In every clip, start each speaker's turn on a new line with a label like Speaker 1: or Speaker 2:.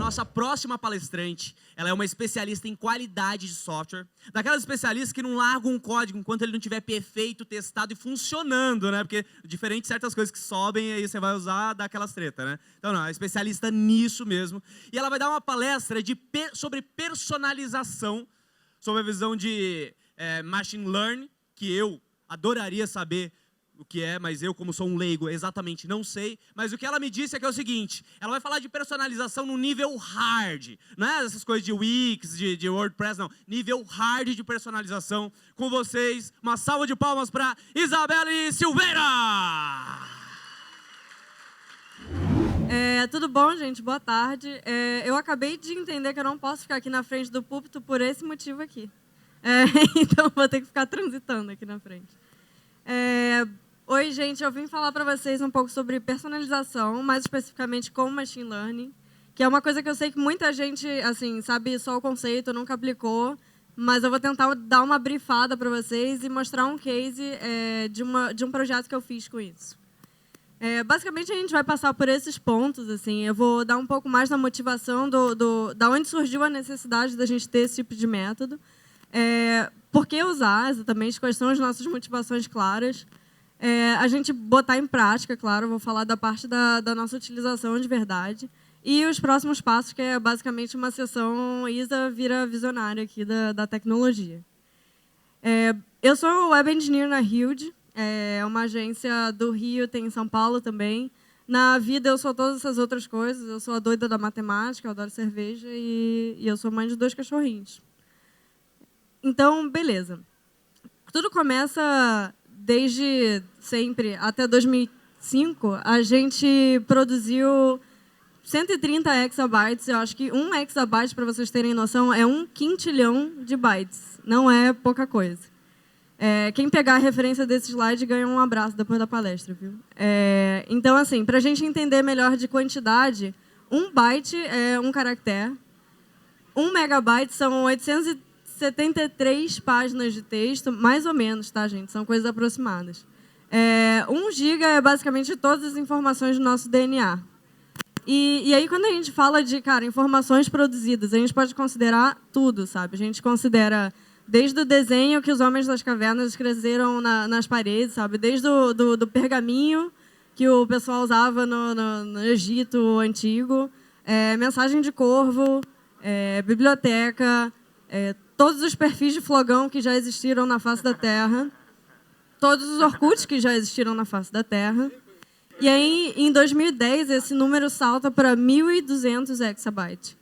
Speaker 1: nossa próxima palestrante, ela é uma especialista em qualidade de software, daquelas especialistas que não largam um código enquanto ele não estiver perfeito, testado e funcionando, né? Porque diferente de certas coisas que sobem, aí você vai usar, dá aquelas treta, né? Então, não, é especialista nisso mesmo. E ela vai dar uma palestra sobre personalização, sobre a visão de machine learning, que eu adoraria saber o que é, mas eu, como sou um leigo, exatamente não sei. Mas o que ela me disse é que é o seguinte, ela vai falar de personalização no nível hard. Não é essas coisas de Wix, de WordPress, não. Nível hard de personalização. Com vocês, uma salva de palmas para Isabelle Silveira!
Speaker 2: Tudo bom, gente? Boa tarde. Eu acabei de entender que eu não posso ficar aqui na frente do púlpito por esse motivo aqui. Então, vou ter que ficar transitando aqui na frente. Oi, gente, eu vim falar para vocês um pouco sobre personalização, mais especificamente com machine learning, que é uma coisa que eu sei que muita gente assim, sabe só o conceito, nunca aplicou, mas eu vou tentar dar uma brifada para vocês e mostrar um case de um projeto que eu fiz com isso. Basicamente, a gente vai passar por esses pontos. Assim, eu vou dar um pouco mais da motivação da onde surgiu a necessidade da gente ter esse tipo de método, por que usar exatamente, quais são as nossas motivações claras, a gente botar em prática, claro, vou falar da parte da nossa utilização de verdade, e os próximos passos, que é basicamente uma sessão Isa vira visionária aqui da tecnologia. Eu sou Web Engineer na Hilde, uma agência do Rio, tem em São Paulo também. Na vida, eu sou todas essas outras coisas, eu sou a doida da matemática, eu adoro cerveja, e eu sou mãe de 2 cachorrinhos. Então, beleza. Tudo começa desde sempre, até 2005, a gente produziu 130 exabytes. Eu acho que 1 exabyte, para vocês terem noção, é 1 quintilhão de bytes. Não é pouca coisa. Quem pegar a referência desse slide ganha um abraço depois da palestra, viu? Então, assim, para a gente entender melhor de quantidade, 1 byte é 1 caractere, 1 megabyte são 873 páginas de texto, mais ou menos, tá, gente? São coisas aproximadas. 1 giga é basicamente todas as informações do nosso DNA. E aí, quando a gente fala de, informações produzidas, a gente pode considerar tudo, sabe? A gente considera desde o desenho que os homens das cavernas escreveram nas paredes, sabe? Desde do pergaminho que o pessoal usava no Egito antigo, mensagem de corvo, biblioteca, todos os perfis de flogão que já existiram na face da Terra, todos os Orkuts que já existiram na face da Terra. E aí, em 2010, esse número salta para 1.200 exabytes.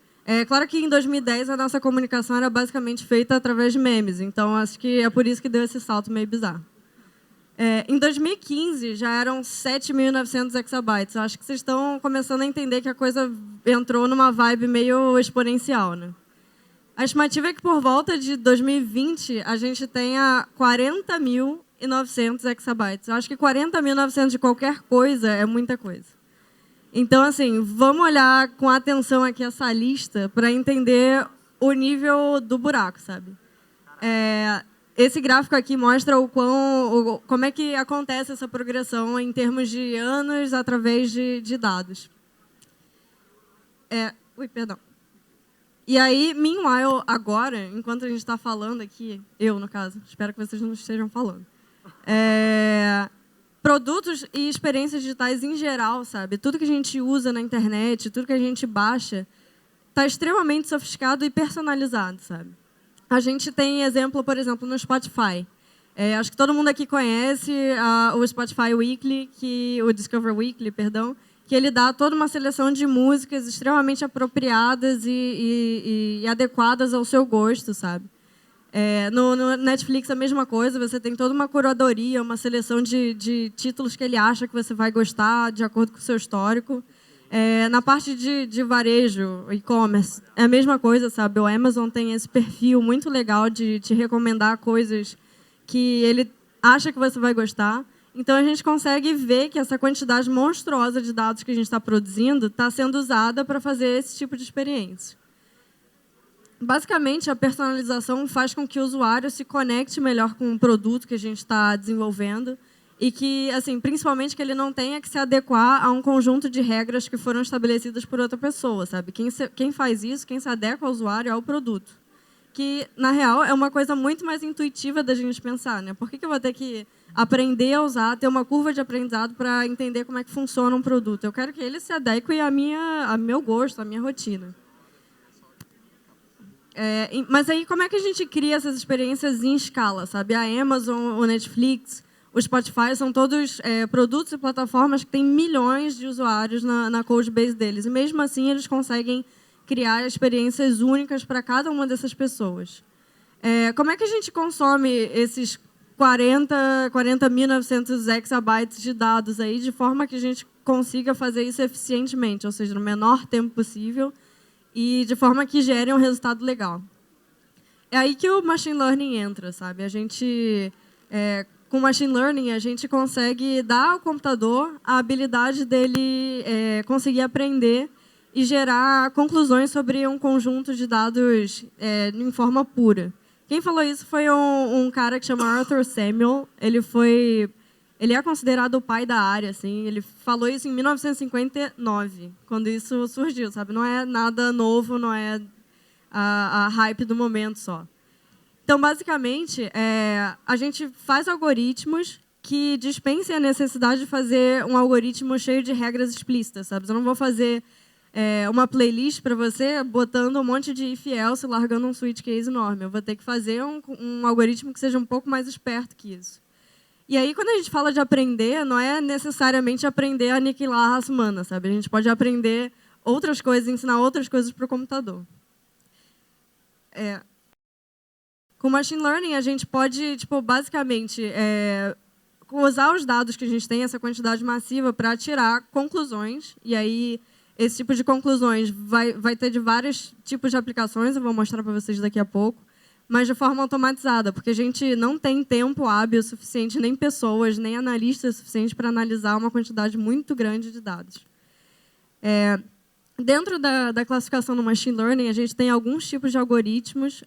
Speaker 2: Claro que em 2010 a nossa comunicação era basicamente feita através de memes, então acho que é por isso que deu esse salto meio bizarro. Em 2015 já eram 7.900 exabytes. Eu acho que vocês estão começando a entender que a coisa entrou numa vibe meio exponencial, né? A estimativa é que por volta de 2020 a gente tenha 40.900 exabytes. Eu acho que 40.900 de qualquer coisa é muita coisa. Então, assim, vamos olhar com atenção aqui essa lista para entender o nível do buraco, sabe? Esse gráfico aqui mostra como é que acontece essa progressão em termos de anos através de dados. Perdão. E aí, meanwhile, agora, enquanto a gente está falando aqui, eu, no caso, espero que vocês não estejam falando, produtos e experiências digitais em geral, sabe? Tudo que a gente usa na internet, tudo que a gente baixa, está extremamente sofisticado e personalizado, sabe? A gente tem exemplo, por exemplo, no Spotify. Acho que todo mundo aqui conhece o Spotify Weekly, o Discover Weekly, perdão, que ele dá toda uma seleção de músicas extremamente apropriadas e adequadas ao seu gosto, sabe? No Netflix a mesma coisa, você tem toda uma curadoria, uma seleção de títulos que ele acha que você vai gostar de acordo com o seu histórico. Na parte de varejo, e-commerce, é a mesma coisa, sabe? O Amazon tem esse perfil muito legal de te recomendar coisas que ele acha que você vai gostar. Então, a gente consegue ver que essa quantidade monstruosa de dados que a gente está produzindo está sendo usada para fazer esse tipo de experiência. Basicamente, a personalização faz com que o usuário se conecte melhor com o produto que a gente está desenvolvendo e que, assim, principalmente que ele não tenha que se adequar a um conjunto de regras que foram estabelecidas por outra pessoa, sabe? Quem faz isso, quem se adequa ao usuário é o produto. Que, na real, é uma coisa muito mais intuitiva da gente pensar, né? Por que eu vou ter que aprender a usar, ter uma curva de aprendizado para entender como é que funciona um produto? Eu quero que ele se adeque a meu gosto, à minha rotina. Mas aí, como é que a gente cria essas experiências em escala, sabe? A Amazon, o Netflix, o Spotify são todos produtos e plataformas que têm milhões de usuários na codebase deles. E, mesmo assim, eles conseguem criar experiências únicas para cada uma dessas pessoas. Como é que a gente consome esses 40.900 exabytes de dados aí de forma que a gente consiga fazer isso eficientemente, ou seja, no menor tempo possível e de forma que gere um resultado legal? É aí que o machine learning entra, sabe? Com machine learning, a gente consegue dar ao computador a habilidade dele conseguir aprender e gerar conclusões sobre um conjunto de dados em forma pura. Quem falou isso foi um cara que chama Arthur Samuel. Ele é considerado o pai da área, assim. Ele falou isso em 1959, quando isso surgiu, sabe? Não é nada novo, não é a hype do momento só. Então, basicamente, a gente faz algoritmos que dispensem a necessidade de fazer um algoritmo cheio de regras explícitas, sabe? Eu não vou fazer uma playlist para você botando um monte de if else e largando um switch case enorme. Eu vou ter que fazer um algoritmo que seja um pouco mais esperto que isso. E aí, quando a gente fala de aprender, não é necessariamente aprender a aniquilar a raça humana, sabe? A gente pode aprender outras coisas, ensinar outras coisas para o computador. Com machine learning, a gente pode, basicamente, usar os dados que a gente tem, essa quantidade massiva, para tirar conclusões. E aí, esse tipo de conclusões vai ter de vários tipos de aplicações, eu vou mostrar para vocês daqui a pouco, mas de forma automatizada, porque a gente não tem tempo hábil suficiente, nem pessoas, nem analistas suficientes para analisar uma quantidade muito grande de dados. Dentro da classificação do machine learning, a gente tem alguns tipos de algoritmos,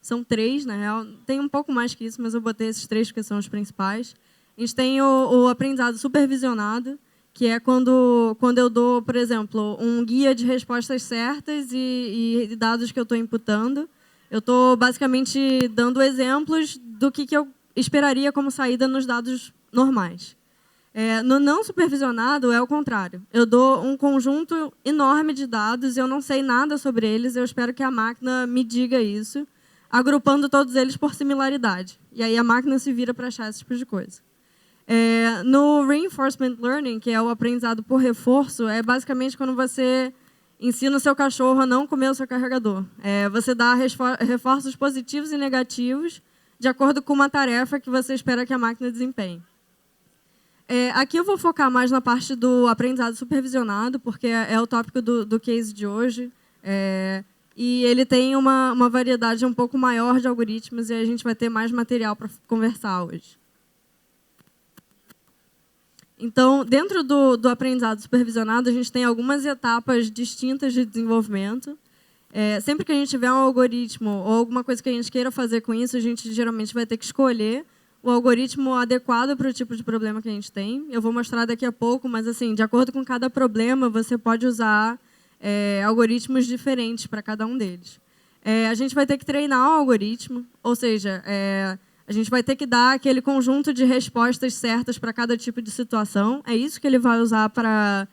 Speaker 2: são 3, na real, tem um pouco mais que isso, mas eu botei esses 3 porque são os principais. A gente tem o aprendizado supervisionado, que é quando eu dou, por exemplo, um guia de respostas certas e dados que eu estou imputando. Eu estou, basicamente, dando exemplos do que eu esperaria como saída nos dados normais. No não supervisionado, é o contrário. Eu dou um conjunto enorme de dados e eu não sei nada sobre eles, eu espero que a máquina me diga isso, agrupando todos eles por similaridade. E aí a máquina se vira para achar esse tipo de coisa. No Reinforcement Learning, que é o aprendizado por reforço, é basicamente quando você ensina o seu cachorro a não comer o seu carregador. Você dá reforços positivos e negativos de acordo com uma tarefa que você espera que a máquina desempenhe. Aqui eu vou focar mais na parte do aprendizado supervisionado, porque é o tópico do case de hoje. E ele tem uma variedade um pouco maior de algoritmos e a gente vai ter mais material para conversar hoje. Então, dentro do aprendizado supervisionado, a gente tem algumas etapas distintas de desenvolvimento. Sempre que a gente tiver um algoritmo ou alguma coisa que a gente queira fazer com isso, a gente geralmente vai ter que escolher o algoritmo adequado para o tipo de problema que a gente tem. Eu vou mostrar daqui a pouco, mas, assim, de acordo com cada problema, você pode usar algoritmos diferentes para cada um deles. A gente vai ter que treinar o algoritmo, ou seja, a gente vai ter que dar aquele conjunto de respostas certas para cada tipo de situação. É isso que ele vai usar para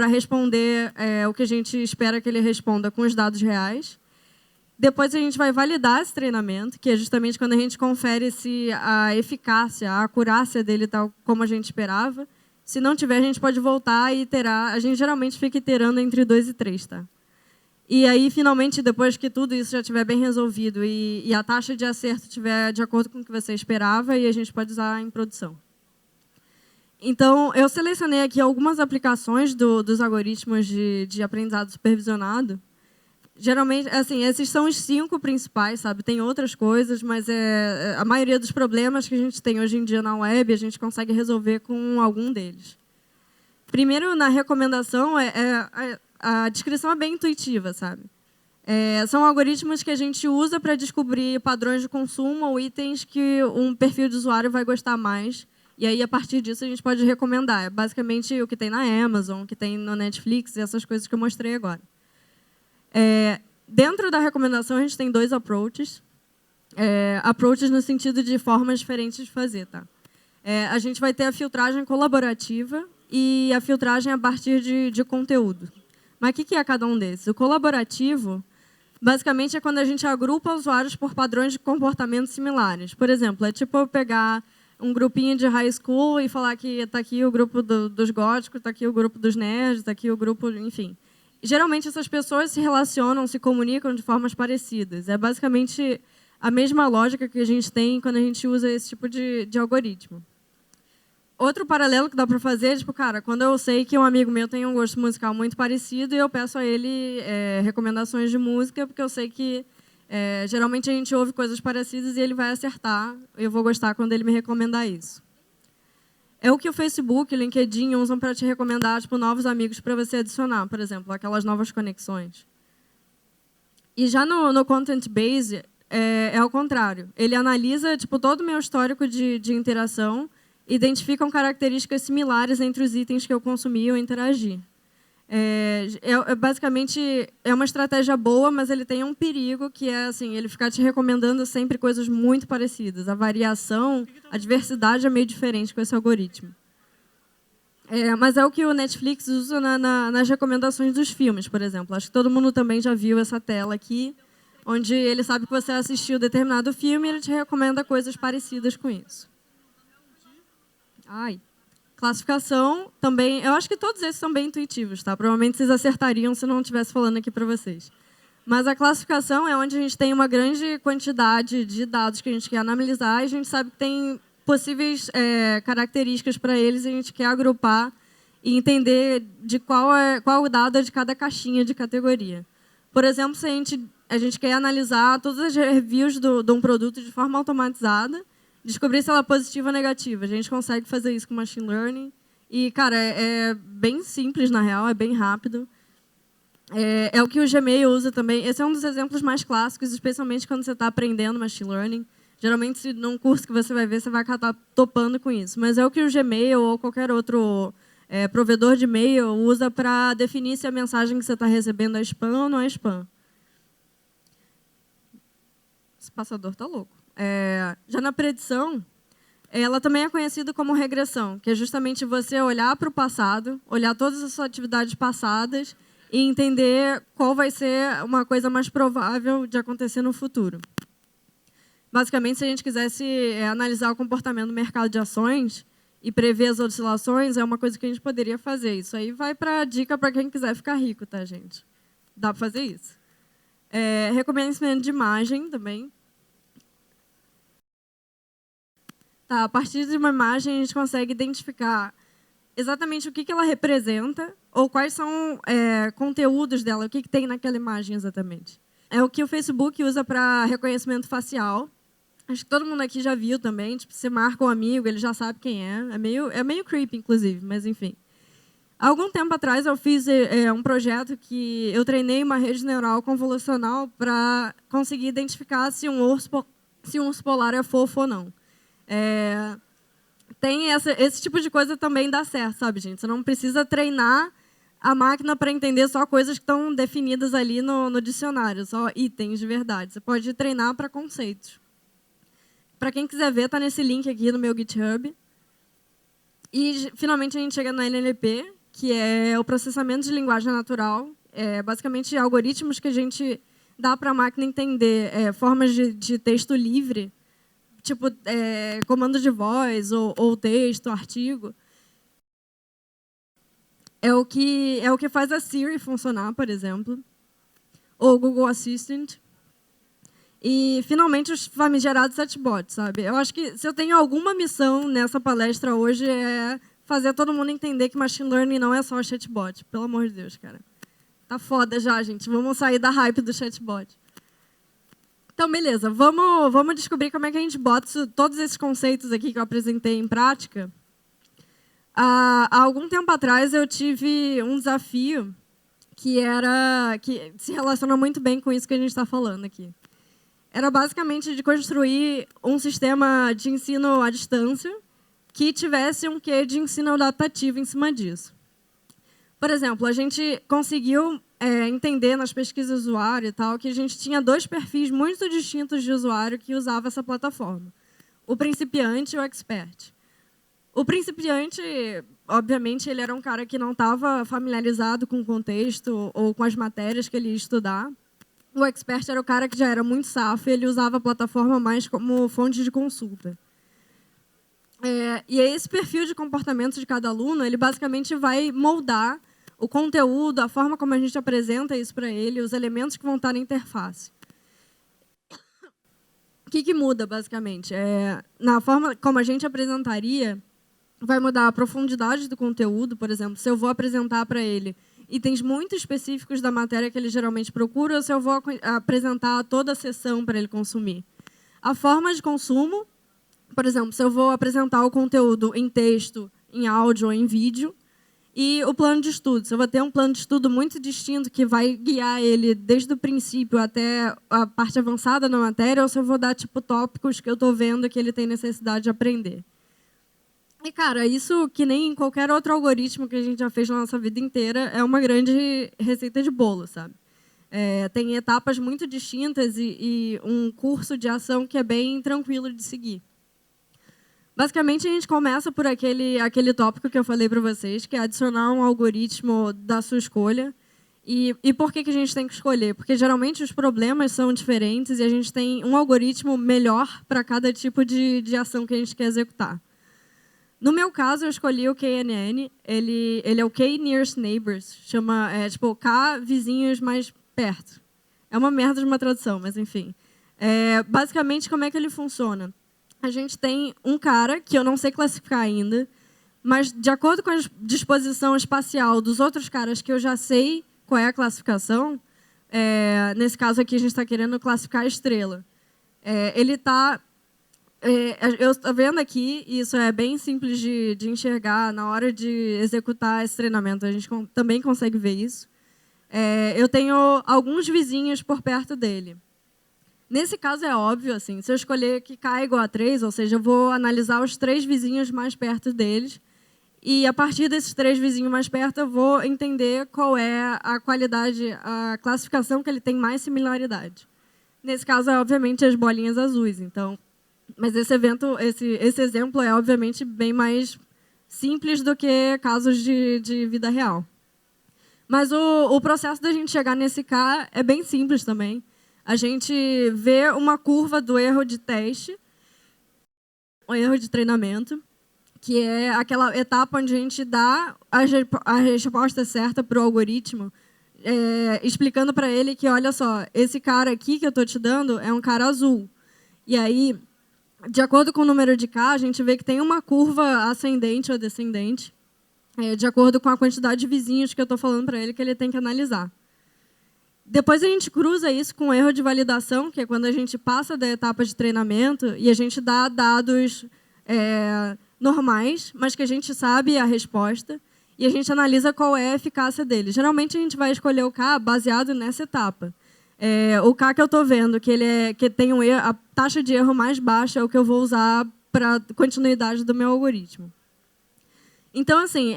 Speaker 2: responder o que a gente espera que ele responda com os dados reais. Depois a gente vai validar esse treinamento, que é justamente quando a gente confere se a eficácia, a acurácia dele está como a gente esperava. Se não tiver, a gente pode voltar e iterar. A gente geralmente fica iterando entre 2 e 3, tá? E aí, finalmente, depois que tudo isso já estiver bem resolvido e a taxa de acerto estiver de acordo com o que você esperava, e a gente pode usar em produção. Então, eu selecionei aqui algumas aplicações dos algoritmos de aprendizado supervisionado. Geralmente, assim, esses são os 5 principais, sabe? Tem outras coisas, mas a maioria dos problemas que a gente tem hoje em dia na web, a gente consegue resolver com algum deles. Primeiro, na recomendação, a descrição é bem intuitiva, sabe? São algoritmos que a gente usa para descobrir padrões de consumo ou itens que um perfil de usuário vai gostar mais E aí, a partir disso, a gente pode recomendar. É basicamente o que tem na Amazon, o que tem no Netflix, e essas coisas que eu mostrei agora. Dentro da recomendação, a gente tem 2 approaches. Approaches no sentido de formas diferentes de fazer. Tá? A gente vai ter a filtragem colaborativa e a filtragem a partir de conteúdo. Mas o que é cada um desses? O colaborativo, basicamente, é quando a gente agrupa usuários por padrões de comportamento similares. Por exemplo, é tipo eu pegar um grupinho de high school e falar que está aqui o grupo dos góticos, está aqui o grupo dos nerds, está aqui o grupo... Enfim. Geralmente, essas pessoas se relacionam, se comunicam de formas parecidas. É basicamente a mesma lógica que a gente tem quando a gente usa esse tipo de algoritmo. Outro paralelo que dá para fazer é, tipo, cara, quando eu sei que um amigo meu tem um gosto musical muito parecido e eu peço a ele recomendações de música, porque eu sei que geralmente a gente ouve coisas parecidas e ele vai acertar. Eu vou gostar quando ele me recomendar isso. É o que o Facebook e o LinkedIn usam para te recomendar tipo, novos amigos para você adicionar, por exemplo, aquelas novas conexões. E já no Content Base, é ao contrário. Ele analisa tipo, todo o meu histórico de interação, identificam características similares entre os itens que eu consumi ou interagi. Basicamente, é uma estratégia boa, mas ele tem um perigo, que é assim, ele ficar te recomendando sempre coisas muito parecidas. A variação, a diversidade é meio diferente com esse algoritmo. Mas é o que o Netflix usa nas recomendações dos filmes, por exemplo. Acho que todo mundo também já viu essa tela aqui, onde ele sabe que você assistiu determinado filme e ele te recomenda coisas parecidas com isso. Classificação também, eu acho que todos esses são bem intuitivos, tá? Provavelmente vocês acertariam se eu não estivesse falando aqui para vocês. Mas a classificação é onde a gente tem uma grande quantidade de dados que a gente quer analisar e a gente sabe que tem possíveis características para eles e a gente quer agrupar e entender de qual o dado é de cada caixinha de categoria. Por exemplo, se a gente quer analisar todas as reviews de um produto de forma automatizada, descobrir se ela é positiva ou negativa. A gente consegue fazer isso com Machine Learning. E, cara, é bem simples, na real, é bem rápido. É o que o Gmail usa também. Esse é um dos exemplos mais clássicos, especialmente quando você está aprendendo Machine Learning. Geralmente, num curso que você vai ver, você vai acabar topando com isso. Mas é o que o Gmail ou qualquer outro provedor de e-mail usa para definir se a mensagem que você está recebendo é spam ou não é spam. Esse passador está louco. Já na predição, ela também é conhecida como regressão, que é justamente você olhar para o passado, olhar todas as suas atividades passadas e entender qual vai ser uma coisa mais provável de acontecer no futuro. Basicamente, se a gente quisesse analisar o comportamento do mercado de ações e prever as oscilações, é uma coisa que a gente poderia fazer. Isso aí vai para a dica para quem quiser ficar rico, tá, gente? Dá para fazer isso. Reconhecimento de imagem também. Tá, a partir de uma imagem, a gente consegue identificar exatamente o que ela representa ou quais são conteúdos dela, o que tem naquela imagem exatamente. É o que o Facebook usa para reconhecimento facial. Acho que todo mundo aqui já viu também. Tipo, você marca um amigo, ele já sabe quem é. É meio creepy, inclusive, mas enfim. Há algum tempo atrás, eu fiz um projeto que eu treinei uma rede neural convolucional para conseguir identificar se um urso polar é fofo ou não. Tem esse tipo de coisa também dá certo, sabe, gente? Você não precisa treinar a máquina para entender só coisas que estão definidas ali no dicionário, só itens de verdade. Você pode treinar para conceitos. Para quem quiser ver, está nesse link aqui no meu GitHub. E, finalmente, a gente chega na NLP, que é o processamento de linguagem natural. Basicamente, algoritmos que a gente dá para a máquina entender formas de texto livre, tipo comando de voz ou texto, artigo. É o que faz a Siri funcionar, por exemplo, ou o Google Assistant. E, finalmente, os famigerados chatbots, sabe? Eu acho que se eu tenho alguma missão nessa palestra hoje é fazer todo mundo entender que Machine Learning não é só chatbot. Pelo amor de Deus, cara. Tá foda já, gente. Vamos sair da hype do chatbot. Então, beleza. Vamos descobrir como é que a gente bota todos esses conceitos aqui que eu apresentei em prática. Há algum tempo atrás, eu tive um desafio que se relaciona muito bem com isso que a gente está falando aqui. Era basicamente de construir um sistema de ensino à distância que tivesse um quê de ensino adaptativo em cima disso. Por exemplo, a gente conseguiu entender nas pesquisas de usuário e tal que a gente tinha 2 perfis muito distintos de usuário que usava essa plataforma. O principiante e o expert. O principiante, obviamente, ele era um cara que não estava familiarizado com o contexto ou com as matérias que ele ia estudar. O expert era o cara que já era muito safo e ele usava a plataforma mais como fonte de consulta. E esse perfil de comportamento de cada aluno, ele basicamente vai moldar o conteúdo, a forma como a gente apresenta isso para ele, os elementos que vão estar na interface. O que muda, basicamente? Na forma como a gente apresentaria, vai mudar a profundidade do conteúdo, por exemplo, se eu vou apresentar para ele itens muito específicos da matéria que ele geralmente procura, ou se eu vou apresentar toda a sessão para ele consumir. A forma de consumo, por exemplo, se eu vou apresentar o conteúdo em texto, em áudio ou em vídeo, e o plano de estudo. Se eu vou ter um plano de estudo muito distinto que vai guiar ele desde o princípio até a parte avançada da matéria, ou se eu vou dar tipo tópicos que eu estou vendo que ele tem necessidade de aprender. E, cara, isso, que nem em qualquer outro algoritmo que a gente já fez na nossa vida inteira, é uma grande receita de bolo, sabe? Tem etapas muito distintas e um curso de ação que é bem tranquilo de seguir. Basicamente, a gente começa por aquele tópico que eu falei para vocês, que é adicionar um algoritmo da sua escolha. E por que a gente tem que escolher? Porque, geralmente, os problemas são diferentes e a gente tem um algoritmo melhor para cada tipo de ação que a gente quer executar. No meu caso, eu escolhi o KNN. Ele é o K Nearest Neighbors. Chama, tipo, K vizinhos mais perto. É uma merda de uma tradução, mas enfim. Basicamente, como é que ele funciona? A gente tem um cara, que eu não sei classificar ainda, mas de acordo com a disposição espacial dos outros caras que eu já sei qual é a classificação, nesse caso aqui a gente está querendo classificar a estrela. Ele está... eu estou vendo aqui, e isso é bem simples de enxergar na hora de executar esse treinamento, a gente também consegue ver isso. Eu tenho alguns vizinhos por perto dele. Nesse caso é óbvio, assim, se eu escolher que K é igual a 3, ou seja, eu vou analisar os 3 vizinhos mais perto deles, e a partir desses 3 vizinhos mais perto eu vou entender qual é a qualidade, a classificação que ele tem mais similaridade. Nesse caso, é obviamente as bolinhas azuis, então... Mas esse exemplo é, obviamente, bem mais simples do que casos de vida real. Mas o processo da gente chegar nesse K é bem simples também. A gente vê uma curva do erro de teste, o erro de treinamento, que é aquela etapa onde a gente dá a resposta certa para o algoritmo, explicando para ele que, olha só, esse cara aqui que eu estou te dando é um cara azul. E aí... De acordo com o número de K, a gente vê que tem uma curva ascendente ou descendente, de acordo com a quantidade de vizinhos que eu estou falando para ele que ele tem que analisar. Depois a gente cruza isso com o erro de validação, que é quando a gente passa da etapa de treinamento e a gente dá dados normais, mas que a gente sabe a resposta, e a gente analisa qual é a eficácia dele. Geralmente, a gente vai escolher o K baseado nessa etapa. O K que eu estou vendo, que tem a taxa de erro mais baixa, é o que eu vou usar para a continuidade do meu algoritmo. Então, assim,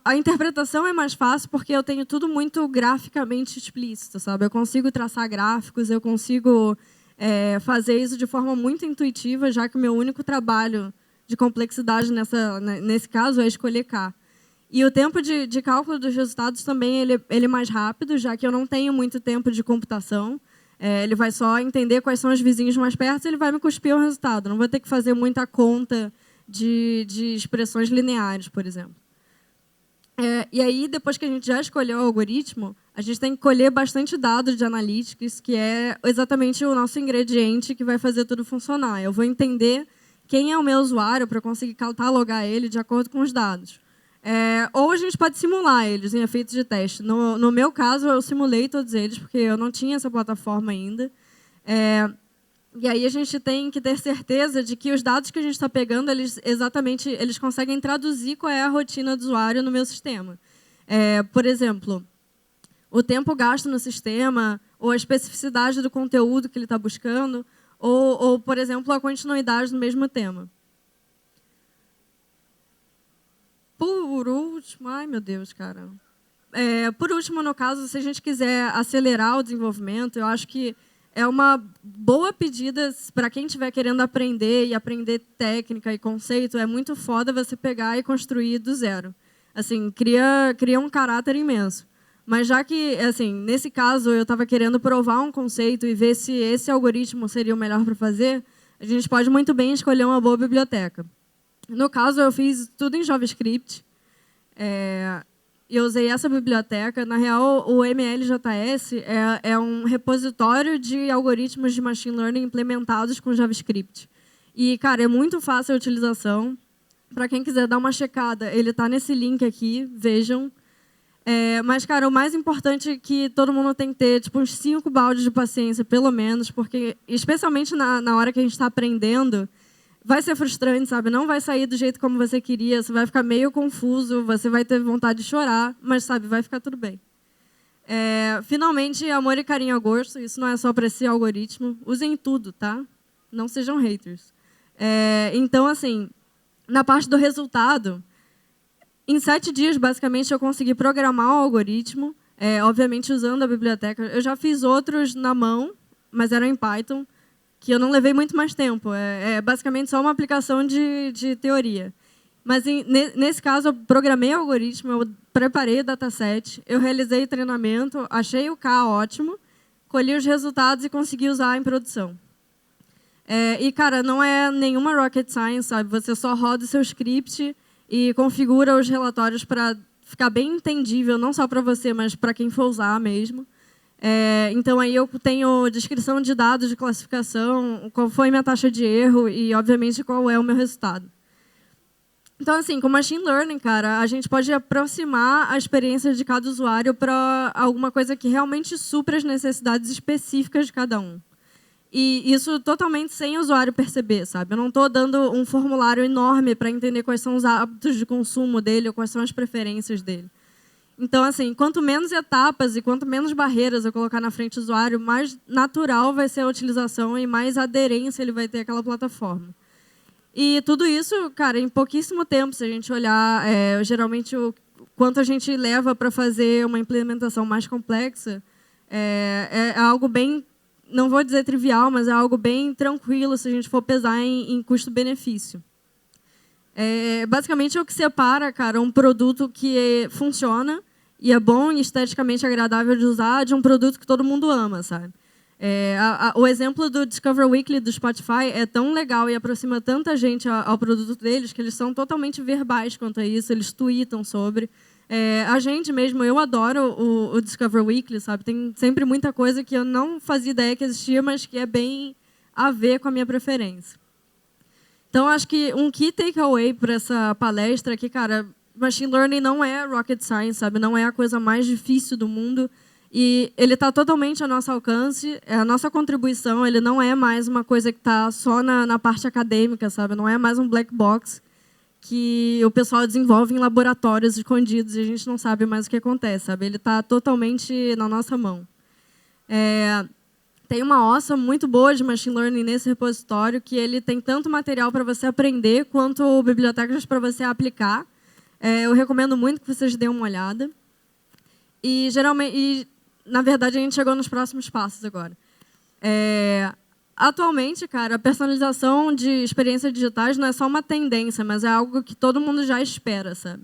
Speaker 2: a interpretação é mais fácil porque eu tenho tudo muito graficamente explícito, sabe? Eu consigo traçar gráficos, eu consigo fazer isso de forma muito intuitiva, já que o meu único trabalho de complexidade nesse caso é escolher K. E o tempo de cálculo dos resultados também ele é mais rápido, já que eu não tenho muito tempo de computação. Ele vai só entender quais são os vizinhos mais perto e ele vai me cuspir o resultado. Não vou ter que fazer muita conta de expressões lineares, por exemplo. E aí, depois que a gente já escolheu o algoritmo, a gente tem que colher bastante dados de analytics, que é exatamente o nosso ingrediente que vai fazer tudo funcionar. Eu vou entender quem é o meu usuário para conseguir catalogar ele de acordo com os dados. Ou a gente pode simular eles em efeitos de teste. No meu caso, eu simulei todos eles, porque eu não tinha essa plataforma ainda. E aí a gente tem que ter certeza de que os dados que a gente está pegando, eles conseguem traduzir qual é a rotina do usuário no meu sistema. Por exemplo, o tempo gasto no sistema, ou a especificidade do conteúdo que ele está buscando, ou, por exemplo, a continuidade do mesmo tema. por último, ai meu Deus, cara. Por último, no caso, se a gente quiser acelerar o desenvolvimento, eu acho que é uma boa pedida para quem estiver querendo aprender e aprender técnica e conceito. É muito foda você pegar e construir do zero. Assim, cria um caráter imenso. Mas já que, assim, nesse caso, eu estava querendo provar um conceito e ver se esse algoritmo seria o melhor para fazer, a gente pode muito bem escolher uma boa biblioteca. No caso, eu fiz tudo em JavaScript. Eu usei essa biblioteca. Na real, o MLJS é um repositório de algoritmos de machine learning implementados com JavaScript. E, cara, é muito fácil a utilização. Para quem quiser dar uma checada, ele está nesse link aqui, vejam. Mas, cara, o mais importante é que todo mundo tem que ter tipo, uns 5 baldes de paciência, pelo menos, porque, especialmente na hora que a gente está aprendendo, vai ser frustrante, sabe? Não vai sair do jeito como você queria, você vai ficar meio confuso, você vai ter vontade de chorar, mas, sabe, vai ficar tudo bem. Finalmente, amor e carinho ao gosto, isso não é só para esse algoritmo. Usem tudo, tá? Não sejam haters. Então, assim, na parte do resultado, em 7 dias, basicamente, eu consegui programar o algoritmo, obviamente usando a biblioteca. Eu já fiz outros na mão, mas eram em Python, que eu não levei muito mais tempo. Basicamente só uma aplicação de teoria. Mas, nesse caso, eu programei o algoritmo, eu preparei o dataset, eu realizei o treinamento, achei o K ótimo, colhi os resultados e consegui usar em produção. E, cara, não é nenhuma rocket science, sabe? Você só roda o seu script e configura os relatórios para ficar bem entendível, não só para você, mas para quem for usar mesmo. Então, aí eu tenho descrição de dados de classificação, qual foi minha taxa de erro e, obviamente, qual é o meu resultado. Então, assim, com Machine Learning, cara, a gente pode aproximar a experiência de cada usuário para alguma coisa que realmente supra as necessidades específicas de cada um. E isso totalmente sem o usuário perceber, sabe? Eu não estou dando um formulário enorme para entender quais são os hábitos de consumo dele ou quais são as preferências dele. Então, assim, quanto menos etapas e quanto menos barreiras eu colocar na frente do usuário, mais natural vai ser a utilização e mais aderência ele vai ter àquela plataforma. E tudo isso, cara, em pouquíssimo tempo, se a gente olhar, geralmente, o quanto a gente leva para fazer uma implementação mais complexa, é algo bem, não vou dizer trivial, mas é algo bem tranquilo se a gente for pesar em custo-benefício. Basicamente, é o que separa, cara, um produto que funciona e é bom e esteticamente agradável de usar de um produto que todo mundo ama, sabe? O exemplo do Discover Weekly do Spotify é tão legal e aproxima tanta gente ao produto deles que eles são totalmente verbais quanto a isso, eles tweetam sobre. A gente mesmo, eu adoro o Discover Weekly, sabe? Tem sempre muita coisa que eu não fazia ideia que existia, mas que é bem a ver com a minha preferência. Então, acho que um key takeaway para essa palestra é que, cara, Machine Learning não é rocket science, sabe? Não é a coisa mais difícil do mundo. E ele está totalmente ao nosso alcance, é a nossa contribuição, ele não é mais uma coisa que está só na parte acadêmica, sabe? Não é mais um black box que o pessoal desenvolve em laboratórios escondidos e a gente não sabe mais o que acontece, sabe? Ele está totalmente na nossa mão. Tem uma ossa muito boa de Machine Learning nesse repositório, que ele tem tanto material para você aprender, quanto bibliotecas para você aplicar. Eu recomendo muito que vocês deem uma olhada. E, na verdade, a gente chegou nos próximos passos agora. Atualmente, cara, a personalização de experiências digitais não é só uma tendência, mas é algo que todo mundo já espera, sabe?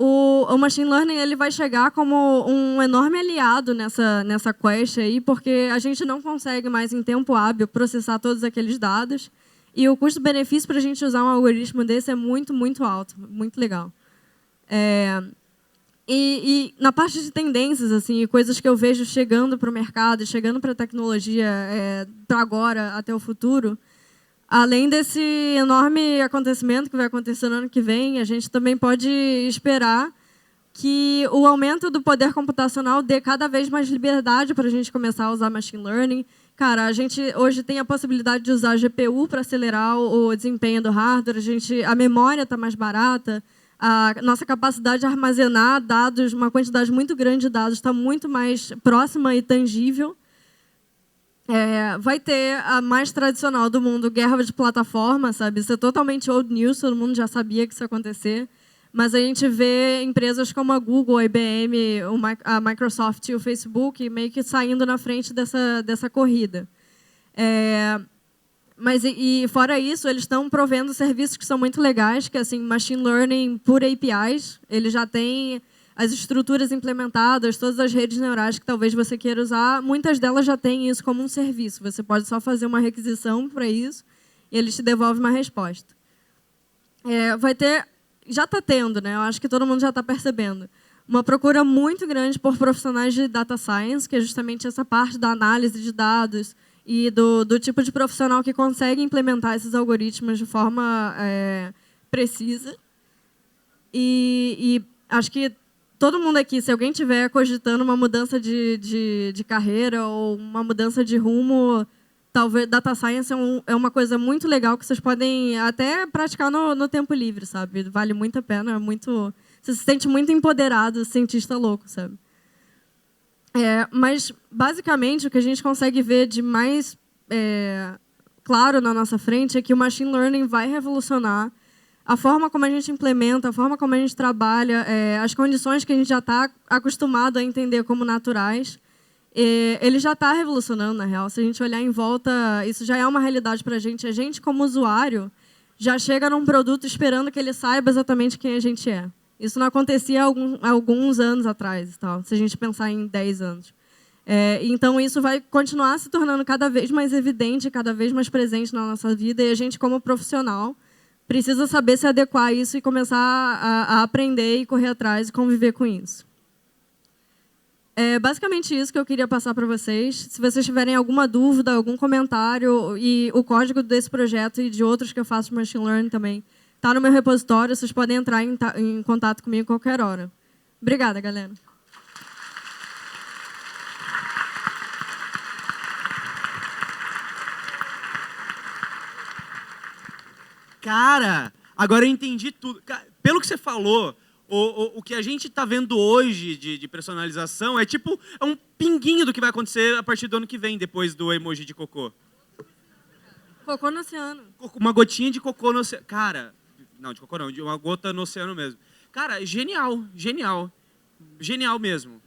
Speaker 2: O Machine Learning ele vai chegar como um enorme aliado nessa quest aí, porque a gente não consegue mais, em tempo hábil, processar todos aqueles dados. E o custo-benefício para a gente usar um algoritmo desse é muito, muito alto, muito legal. E na parte de tendências, assim, coisas que eu vejo chegando para o mercado, chegando para a tecnologia, para agora, até o futuro, além desse enorme acontecimento que vai acontecer no ano que vem, a gente também pode esperar que o aumento do poder computacional dê cada vez mais liberdade para a gente começar a usar Machine Learning. Cara, a gente hoje tem a possibilidade de usar GPU para acelerar o desempenho do hardware, a memória está mais barata, a nossa capacidade de armazenar dados, uma quantidade muito grande de dados, está muito mais próxima e tangível. Vai ter a mais tradicional do mundo, guerra de plataforma, sabe? Isso é totalmente old news, todo mundo já sabia que isso ia acontecer. Mas a gente vê empresas como a Google, a IBM, a Microsoft e o Facebook meio que saindo na frente dessa corrida. Mas fora isso, eles estão provendo serviços que são muito legais, que é assim, machine learning por APIs. Ele já tem as estruturas implementadas, todas as redes neurais que talvez você queira usar, muitas delas já têm isso como um serviço. Você pode só fazer uma requisição para isso e ele te devolve uma resposta. Já está tendo, né? Eu acho que todo mundo já está percebendo, uma procura muito grande por profissionais de data science, que é justamente essa parte da análise de dados e do tipo de profissional que consegue implementar esses algoritmos de forma precisa. E acho que todo mundo aqui, se alguém estiver cogitando uma mudança de carreira ou uma mudança de rumo, talvez data science é uma coisa muito legal que vocês podem até praticar no tempo livre, sabe? Vale muito a pena, você se sente muito empoderado, cientista louco, sabe? Mas, basicamente, o que a gente consegue ver de mais claro na nossa frente é que o machine learning vai revolucionar a forma como a gente implementa, a forma como a gente trabalha, as condições que a gente já está acostumado a entender como naturais. Ele já está revolucionando, na real. Se a gente olhar em volta, isso já é uma realidade para a gente. A gente, como usuário, já chega num produto esperando que ele saiba exatamente quem a gente é. Isso não acontecia há alguns anos atrás, tal, se a gente pensar em 10 anos. Então, isso vai continuar se tornando cada vez mais evidente, cada vez mais presente na nossa vida. E a gente, como profissional, precisa saber se adequar a isso e começar a aprender e correr atrás e conviver com isso. É basicamente isso que eu queria passar para vocês. Se vocês tiverem alguma dúvida, algum comentário, e o código desse projeto e de outros que eu faço de Machine Learning também está no meu repositório, vocês podem entrar em contato comigo a qualquer hora. Obrigada, galera.
Speaker 1: Cara, agora eu entendi tudo. Pelo que você falou, o que a gente está vendo hoje de personalização é tipo um pinguinho do que vai acontecer a partir do ano que vem, depois do emoji de cocô.
Speaker 2: Cocô no oceano.
Speaker 1: Uma gotinha de cocô no oceano. Cara, não, de cocô não, de uma gota no oceano mesmo. Cara, genial, genial. Genial mesmo.